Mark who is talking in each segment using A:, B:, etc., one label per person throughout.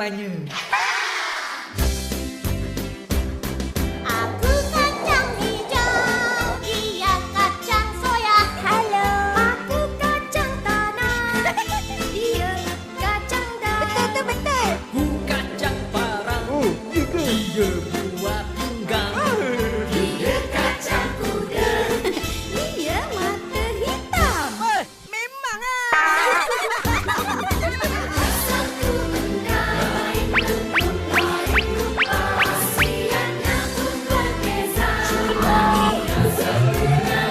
A: bertanya.
B: Aku kacang hijau, dia kacang soya. Halo. Aku kacang tanah, dia kacang daun. Betul.
A: Ku kacang parang, dia buah pinggang.
B: Dia kacang kuda, dia mata hitam.
C: Memang
B: Satu mendain lain lupa, kasihannya pun berbeza. Yang sempurna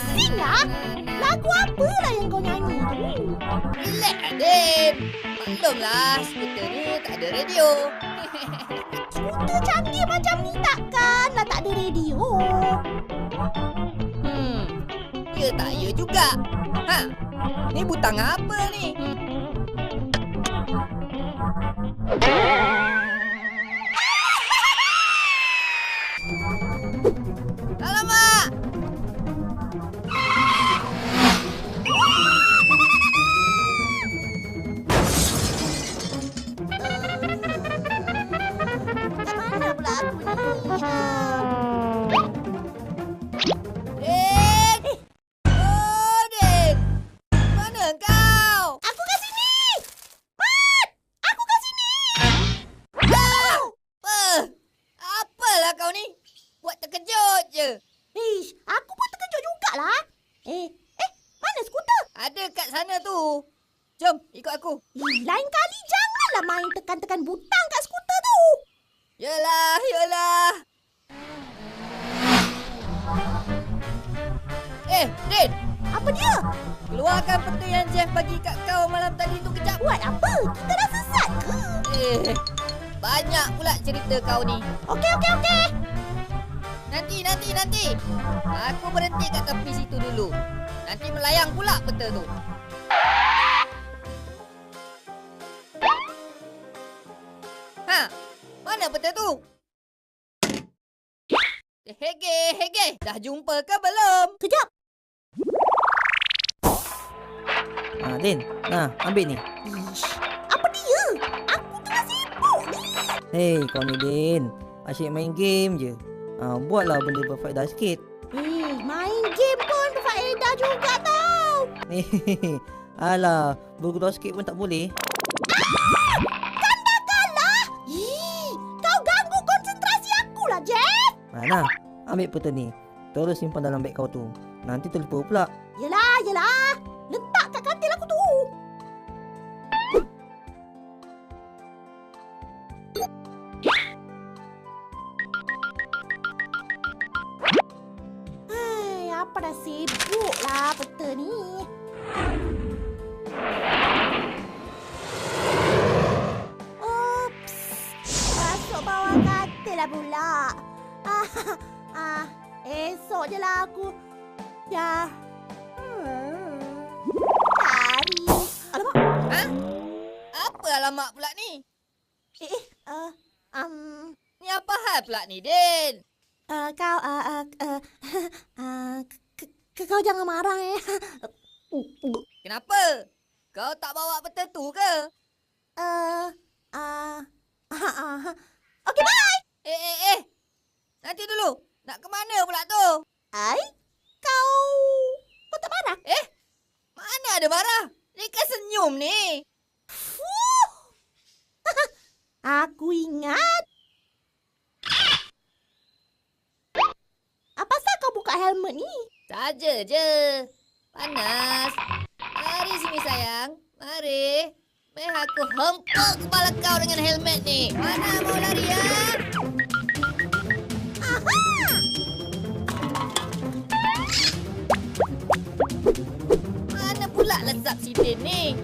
B: Sila, lagu apalah yang kau nyanyi tu?
C: Relax Adin. Maklumlah, skuter ni tak ada radio.
B: Skuter canggih macam ni takkanlah tak ada radio.
C: Ya tak ya juga. Ni butang apa ni? Alamak!
B: Kat mana pula aku ni?
C: Din! Oh, Din! Mana kau?
B: Aku kat sini! Mat! Aku kat sini!
C: Apalah kau ni? Buat terkejut je.
B: Ish, aku pun terkejut jugalah. Mana skuter?
C: Ada kat sana tu. Jom, ikut aku.
B: Lain kali janganlah main tekan-tekan butang kat skuter tu.
C: Yalah. Din!
B: Apa dia?
C: Keluarkan peta yang Jeff bagi kat kau malam tadi tu kejap.
B: Buat apa? Kita dah sesat ke?
C: Banyak pula cerita kau ni.
B: Okey.
C: Nanti. Aku berhenti kat tepi situ dulu. Nanti melayang pula peta tu. Mana peta tu? Hege. Dah jumpa ke belum?
B: Kejap.
D: Din, ambil ni.
B: Ish, apa dia? Aku tengah sibuk ni.
D: Hei, kau ni Din. Asyik main game je. Buatlah benda berfaedah sikit.
B: Main game pun berfaedah juga tau.
D: Alah, bergurau sikit pun tak boleh.
B: Kanda kalah. Kau ganggu konsentrasi aku lah, Jeff.
D: Mana? Ambil peta ni. Terus simpan dalam beg kau tu. Nanti terlupa pula.
B: Yelah. Letak kat katil aku tu. Apa dah sibuk lah peta ni. Oops. Masuk bawah katil lah pula. Esok je lah aku. Dah. Cari. Alamak.
C: Apa alamak pula ni? Ni apa hal pula ni, Din?
B: Kau jangan marah
C: Kenapa? Kau tak bawa peta tu ke?
B: Okey, bye.
C: Nanti dulu. Nak ke mana pula tu?
B: Kau tak marah?
C: Mana ada marah? Dia kan senyum ni.
B: Aku ingat. Apa pasal kau buka helmet ni?
C: Saja je. Panas. Mari sini sayang. Mari. Aku hempuk kepala kau dengan helmet ni. Mana mau lari ya? Mana pula lesap si Din ni?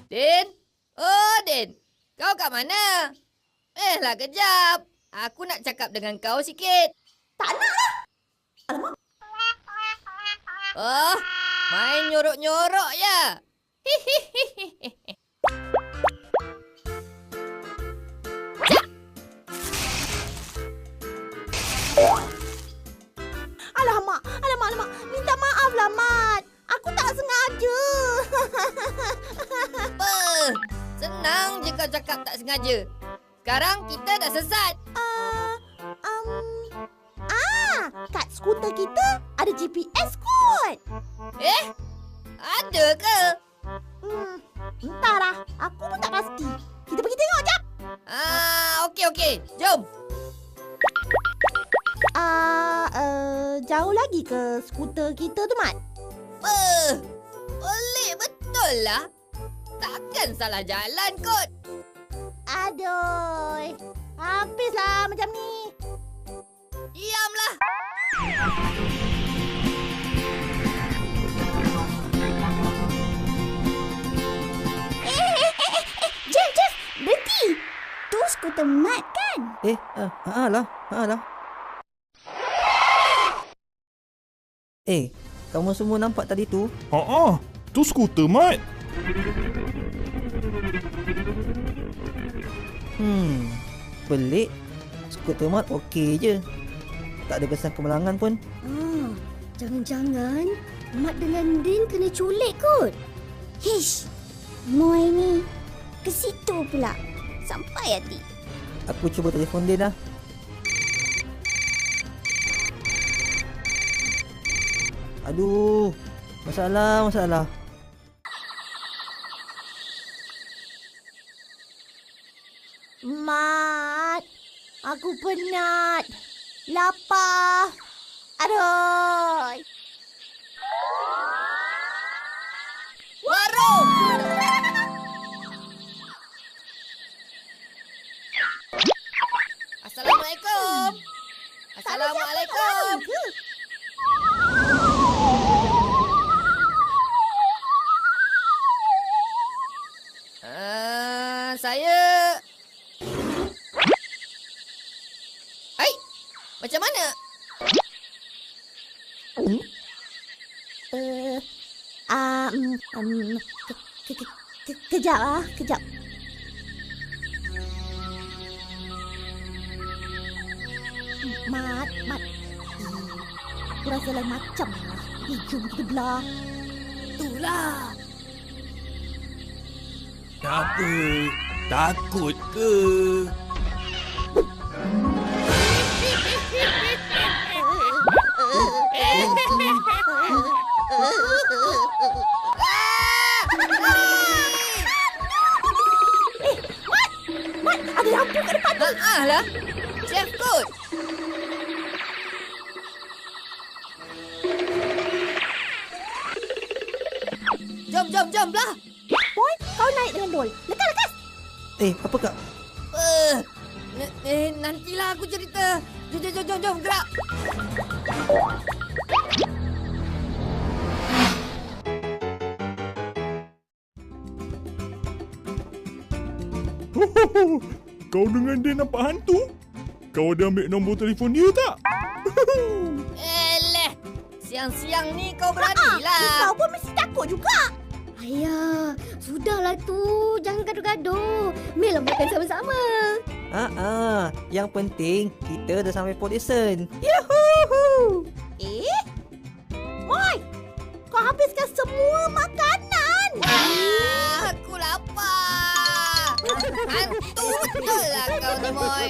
C: Din? Oh, Din. Kau kat mana? Lah kejap. Aku nak cakap dengan kau sikit.
B: Tak nak lah. Alamak.
C: Oh, main nyorok-nyorok ya?
B: Alamak. Minta maaf lah, Mat. Aku tak sengaja.
C: Apa? Senang je kau cakap tak sengaja. Sekarang kita dah sesat.
B: Kat skuter kita ada GPS kot.
C: Ada ke?
B: Entahlah. Aku pun tak pasti. Kita pergi tengok jap.
C: Okey. Jom.
B: Jauh lagi ke skuter kita tu, Mat?
C: Pelik betul lah. Takkan salah jalan kot.
B: Aduh. Habislah macam ni.
C: Diamlah.
B: Jeff. Berhenti. Tu skuter Mat kan?
D: Lah. Kamu semua nampak tadi tu?
E: Tu skuter Mat.
D: Pelik. Skuter Mat okey je. Tak ada kesan kemalangan pun.
F: Jangan-jangan Mat dengan Din kena culik kot. Hish, Moi ni ke situ pula. Sampai hati.
D: Aku cuba telefon Din lah. Aduh, masalah.
B: Mat, aku penat. Lapar. Aduh.
C: Warung. Assalamualaikum. Assalamualaikum. Saya... Macam mana?
B: Kejap. Mat. Aku rasa lain macam lah. Jom kita belah.
C: Itulah.
E: Apa? Takut ke?
B: Mat, ada lampu kat depan tu.
C: Lah. Chef kot. Jom belah.
B: Boy, kau naik dengan Dol. Lekas.
D: Apa kak?
C: Nantilah aku cerita. Jom gerak.
E: Kau dengan dia nampak hantu? Kau ada ambil nombor telefon dia tak?
C: Siang-siang ni kau beranilah.
B: Kau pun mesti takut juga.
F: Ayah, sudahlah tu. Jangan gaduh-gaduh. Mel makan sama-sama.
D: Yang penting kita dah sampai Port Dickson.
B: Yuhu! Boy, kau habiskan semua makanan.
C: Aku lapar. Hantu betul lah kau ni, Moy.